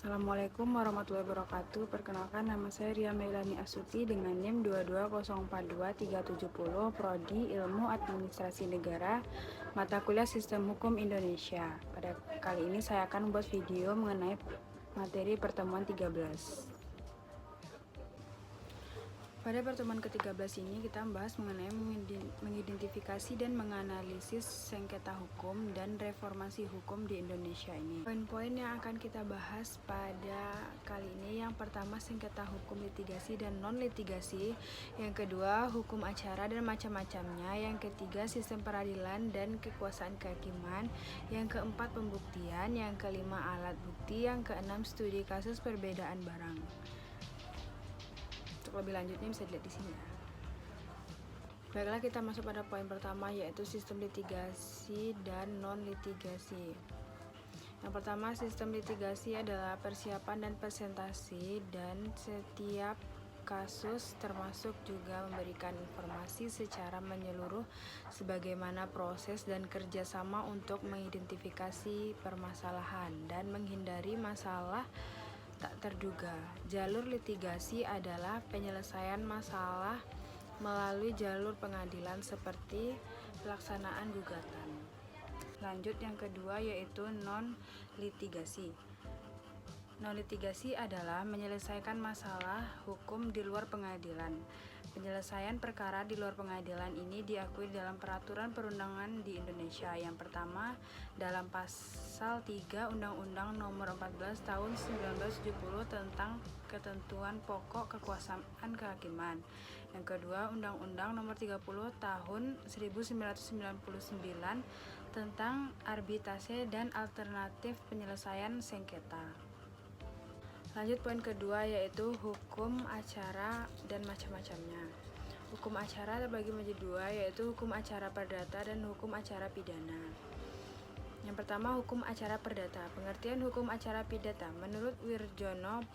Assalamualaikum warahmatullahi wabarakatuh. Perkenalkan, nama saya Ria Melani Astuti dengan NIM 220423770, Prodi Ilmu Administrasi Negara, mata kuliah Sistem Hukum Indonesia. Pada kali ini saya akan membuat video mengenai materi pertemuan 13. Pada pertemuan ke-13 ini kita membahas mengenai mengidentifikasi dan menganalisis sengketa hukum dan reformasi hukum di Indonesia ini. Poin-poin yang akan kita bahas pada kali ini, yang pertama sengketa hukum litigasi dan non-litigasi, yang kedua hukum acara dan macam-macamnya, yang ketiga sistem peradilan dan kekuasaan kehakiman, yang keempat pembuktian, yang kelima alat bukti, yang keenam studi kasus perbedaan barang. Untuk lebih lanjutnya bisa dilihat di sini ya. Baiklah, kita masuk pada poin pertama, yaitu sistem litigasi dan non-litigasi. Yang pertama, sistem litigasi adalah persiapan dan presentasi dan setiap kasus, termasuk juga memberikan informasi secara menyeluruh sebagaimana proses dan kerjasama untuk mengidentifikasi permasalahan dan menghindari masalah tak terduga. Jalur litigasi adalah penyelesaian masalah melalui jalur pengadilan seperti pelaksanaan gugatan. Lanjut, yang kedua yaitu non-litigasi. Non-litigasi adalah menyelesaikan masalah hukum di luar pengadilan. Penyelesaian perkara di luar pengadilan ini diakui dalam peraturan perundangan di Indonesia. Yang pertama, dalam pasal 3 Undang-Undang Nomor 14 Tahun 1970 tentang ketentuan pokok kekuasaan kehakiman. Yang kedua, Undang-Undang Nomor 30 Tahun 1999 tentang arbitrase dan alternatif penyelesaian sengketa. Lanjut, poin kedua yaitu hukum acara dan macam-macamnya. Hukum acara terbagi menjadi dua, yaitu hukum acara perdata dan hukum acara pidana. Yang pertama, hukum acara perdata. Pengertian hukum acara pidata. Menurut Wirjono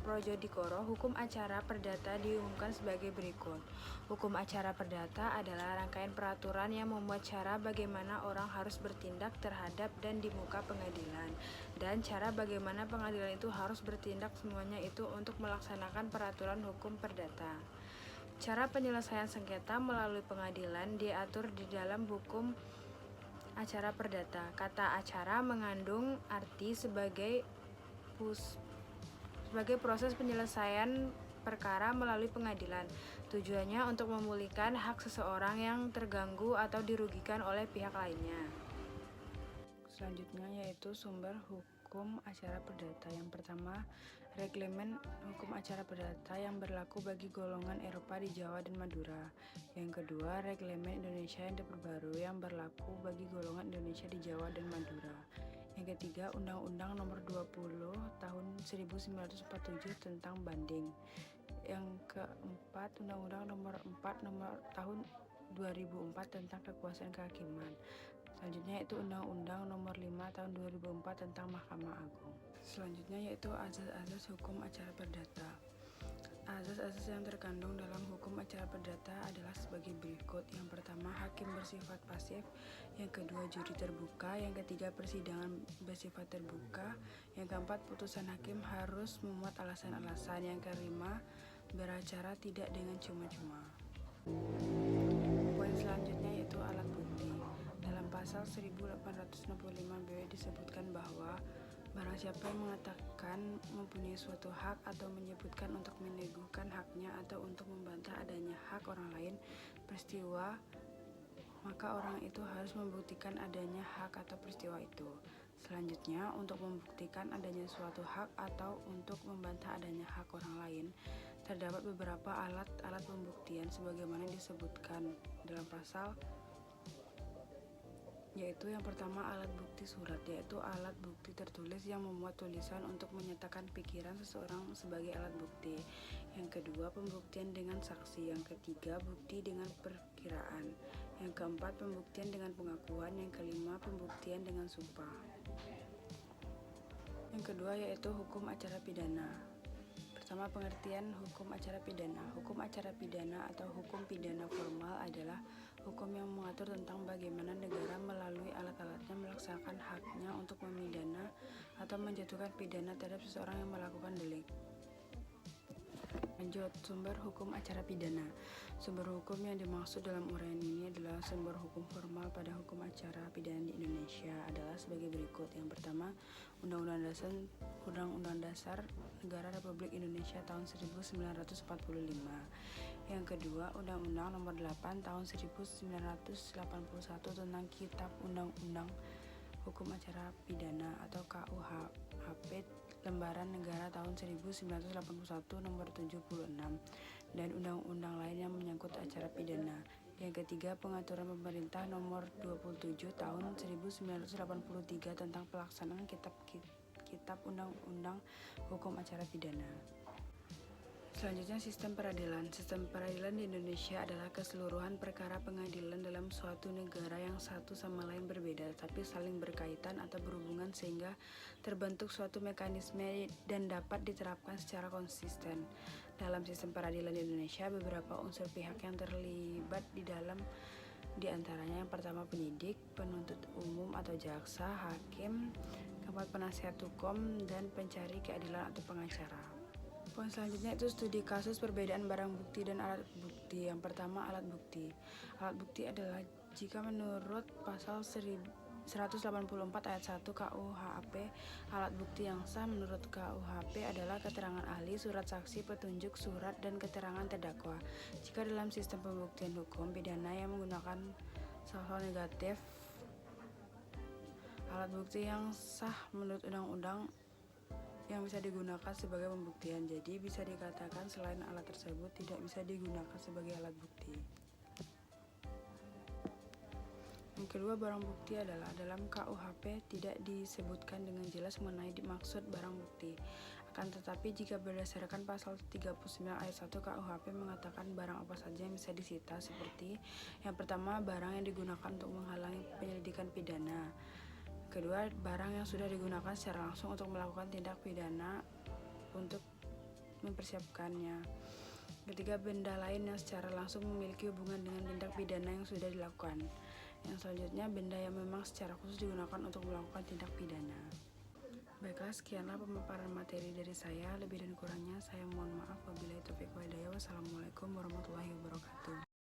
Projodikoro, hukum acara perdata diumumkan sebagai berikut. Hukum acara perdata adalah rangkaian peraturan yang memuat cara bagaimana orang harus bertindak terhadap dan di muka pengadilan, dan cara bagaimana pengadilan itu harus bertindak, semuanya itu untuk melaksanakan peraturan hukum perdata. Cara penyelesaian sengketa melalui pengadilan diatur di dalam hukum acara perdata. Kata acara mengandung arti sebagai proses penyelesaian perkara melalui pengadilan. Tujuannya untuk memulihkan hak seseorang yang terganggu atau dirugikan oleh pihak lainnya. Selanjutnya yaitu sumber hukum acara perdata. Yang pertama, Reglemen Hukum Acara Perdata yang berlaku bagi golongan Eropa di Jawa dan Madura. Yang kedua, Reglemen Indonesia yang terbaru yang berlaku bagi golongan Indonesia di Jawa dan Madura. Yang ketiga, Undang-Undang Nomor 20 Tahun 1947 tentang banding. Yang keempat, Undang-Undang Nomor 4 Tahun 2004 tentang kekuasaan kehakiman. Selanjutnya yaitu Undang-Undang Nomor 5 Tahun 2004 tentang Mahkamah Agung. Selanjutnya yaitu azas-azas hukum acara perdata. Azas-azas yang terkandung dalam hukum acara perdata adalah sebagai berikut. Yang pertama, hakim bersifat pasif. Yang kedua, juri terbuka. Yang ketiga, persidangan bersifat terbuka. Yang keempat, putusan hakim harus memuat alasan-alasan. Yang kelima, beracara tidak dengan cuma-cuma. Poin selanjutnya yaitu alat bukti. Dalam pasal 1865 BW disebutkan bahwa barang siapa yang mengatakan mempunyai suatu hak atau menyebutkan untuk meneguhkan haknya atau untuk membantah adanya hak orang lain peristiwa, maka orang itu harus membuktikan adanya hak atau peristiwa itu. Selanjutnya, untuk membuktikan adanya suatu hak atau untuk membantah adanya hak orang lain, terdapat beberapa alat pembuktian sebagaimana disebutkan dalam pasal, yaitu yang pertama alat bukti surat, yaitu alat bukti tertulis yang memuat tulisan untuk menyatakan pikiran seseorang sebagai alat bukti. Yang kedua, pembuktian dengan saksi. Yang ketiga, bukti dengan perkiraan. Yang keempat, pembuktian dengan pengakuan. Yang kelima, pembuktian dengan sumpah. Yang kedua yaitu hukum acara pidana. Pertama, pengertian hukum acara pidana. Hukum acara pidana atau hukum pidana formal adalah hukum yang mengatur tentang bagaimana negara melalui alat-alatnya melaksanakan haknya untuk memidana atau menjatuhkan pidana terhadap seseorang yang melakukan delik. Lanjut, sumber hukum acara pidana. Sumber hukum yang dimaksud dalam uraian ini adalah sumber hukum formal pada hukum acara pidana di Indonesia adalah sebagai berikut. Yang pertama, Undang-Undang Dasar Negara Republik Indonesia tahun 1945. Yang kedua, Undang-Undang Nomor 8 tahun 1981 tentang Kitab Undang-Undang Hukum Acara Pidana atau KUHP Lembaran Negara tahun 1981 Nomor 76 dan undang-undang lain yang menyangkut acara pidana. Yang ketiga, Pengaturan Pemerintah Nomor 27 tahun 1983 tentang pelaksanaan Kitab Undang-Undang Hukum Acara Pidana. Selanjutnya, sistem peradilan. Sistem peradilan di Indonesia adalah keseluruhan perkara pengadilan dalam suatu negara yang satu sama lain berbeda, tapi saling berkaitan atau berhubungan sehingga terbentuk suatu mekanisme dan dapat diterapkan secara konsisten. Dalam sistem peradilan di Indonesia, beberapa unsur pihak yang terlibat di antaranya yang pertama penyidik, penuntut umum atau jaksa, hakim, keempat penasihat hukum, dan pencari keadilan atau pengacara. Poin selanjutnya itu studi kasus perbedaan barang bukti dan alat bukti. Yang pertama, alat bukti. Alat bukti adalah jika menurut pasal 184 ayat 1 KUHP, alat bukti yang sah menurut KUHP adalah keterangan ahli, surat saksi, petunjuk, surat, dan keterangan terdakwa. Jika dalam sistem pembuktian hukum pidana yang menggunakan saldo negatif, alat bukti yang sah menurut undang-undang yang bisa digunakan sebagai pembuktian. Jadi bisa dikatakan selain alat tersebut tidak bisa digunakan sebagai alat bukti. Yang kedua, barang bukti adalah dalam KUHP tidak disebutkan dengan jelas mengenai maksud barang bukti. Akan tetapi jika berdasarkan pasal 39 ayat 1 KUHP mengatakan barang apa saja yang bisa disita, seperti yang pertama, barang yang digunakan untuk menghalangi penyelidikan pidana. Kedua, barang yang sudah digunakan secara langsung untuk melakukan tindak pidana untuk mempersiapkannya. Ketiga, benda lain yang secara langsung memiliki hubungan dengan tindak pidana yang sudah dilakukan. Yang selanjutnya, benda yang memang secara khusus digunakan untuk melakukan tindak pidana. Baiklah, sekianlah pemaparan materi dari saya. Lebih dan kurangnya saya mohon maaf. Wabillahi taufiq wal hidayah. Wassalamualaikum warahmatullahi wabarakatuh.